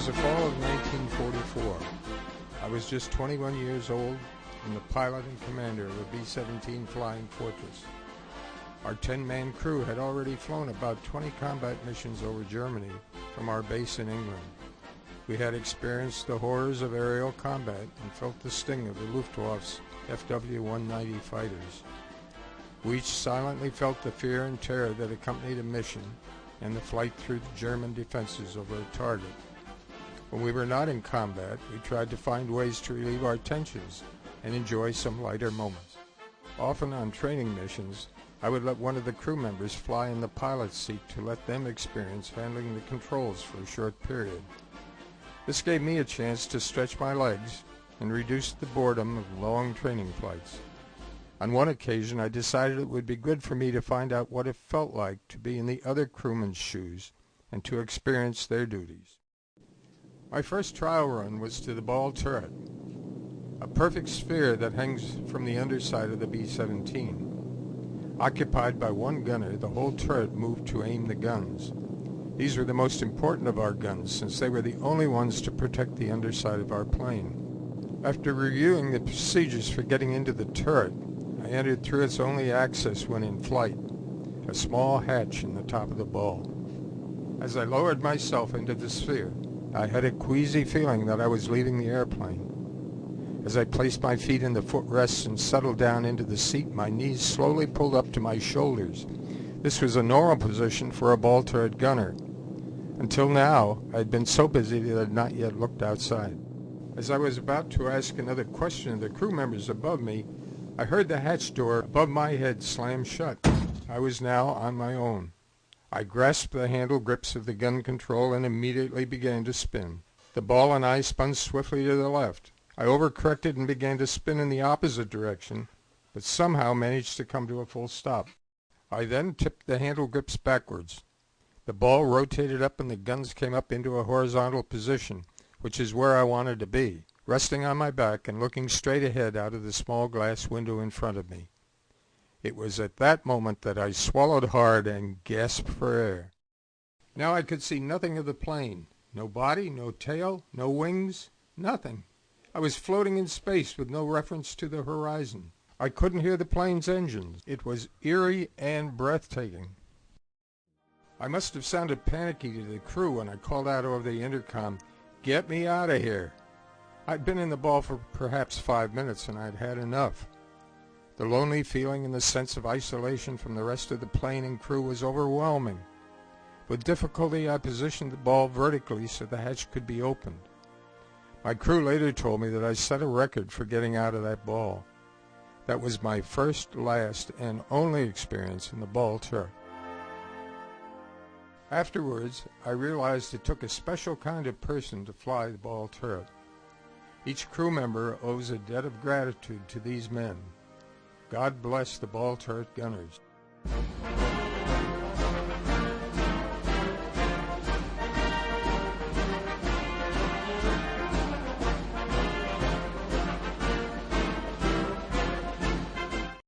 was the fall of 1944. I was just 21 years old and the pilot and commander of a B-17 Flying Fortress. Our 10-man crew had already flown about 20 combat missions over Germany from our base in England. We had experienced the horrors of aerial combat and felt the sting of the Luftwaffe's FW-190 fighters. We each silently felt the fear and terror that accompanied a mission and the flight through the German defenses over a target. When we were not in combat, we tried to find ways to relieve our tensions and enjoy some lighter moments. Often on training missions, I would let one of the crew members fly in the pilot's seat to let them experience handling the controls for a short period. This gave me a chance to stretch my legs and reduce the boredom of long training flights. On one occasion, I decided it would be good for me to find out what it felt like to be in the other crewmen's shoes and to experience their duties. My first trial run was to the ball turret, a perfect sphere that hangs from the underside of the B-17. Occupied by one gunner, the whole turret moved to aim the guns. These were the most important of our guns since they were the only ones to protect the underside of our plane. After reviewing the procedures for getting into the turret, I entered through its only access when in flight, a small hatch in the top of the ball. As I lowered myself into the sphere, I had a queasy feeling that I was leaving the airplane. As I placed my feet in the footrests and settled down into the seat, my knees slowly pulled up to my shoulders. This was a normal position for a ball turret gunner. Until now, I had been so busy that I had not yet looked outside. As I was about to ask another question of the crew members above me, I heard the hatch door above my head slam shut. I was now on my own. I grasped the handle grips of the gun control and immediately began to spin. The ball and I spun swiftly to the left. I overcorrected and began to spin in the opposite direction, but somehow managed to come to a full stop. I then tipped the handle grips backwards. The ball rotated up and the guns came up into a horizontal position, which is where I wanted to be, resting on my back and looking straight ahead out of the small glass window in front of me. It was at that moment that I swallowed hard and gasped for air. Now I could see nothing of the plane. No body, no tail, no wings, nothing. I was floating in space with no reference to the horizon. I couldn't hear the plane's engines. It was eerie and breathtaking. I must have sounded panicky to the crew when I called out over the intercom, "Get me out of here!" I'd been in the ball for perhaps 5 minutes and I'd had enough. The lonely feeling and the sense of isolation from the rest of the plane and crew was overwhelming. With difficulty, I positioned the ball vertically so the hatch could be opened. My crew later told me that I set a record for getting out of that ball. That was my first, last, and only experience in the ball turret. Afterwards, I realized it took a special kind of person to fly the ball turret. Each crew member owes a debt of gratitude to these men. God bless the ball turret gunners.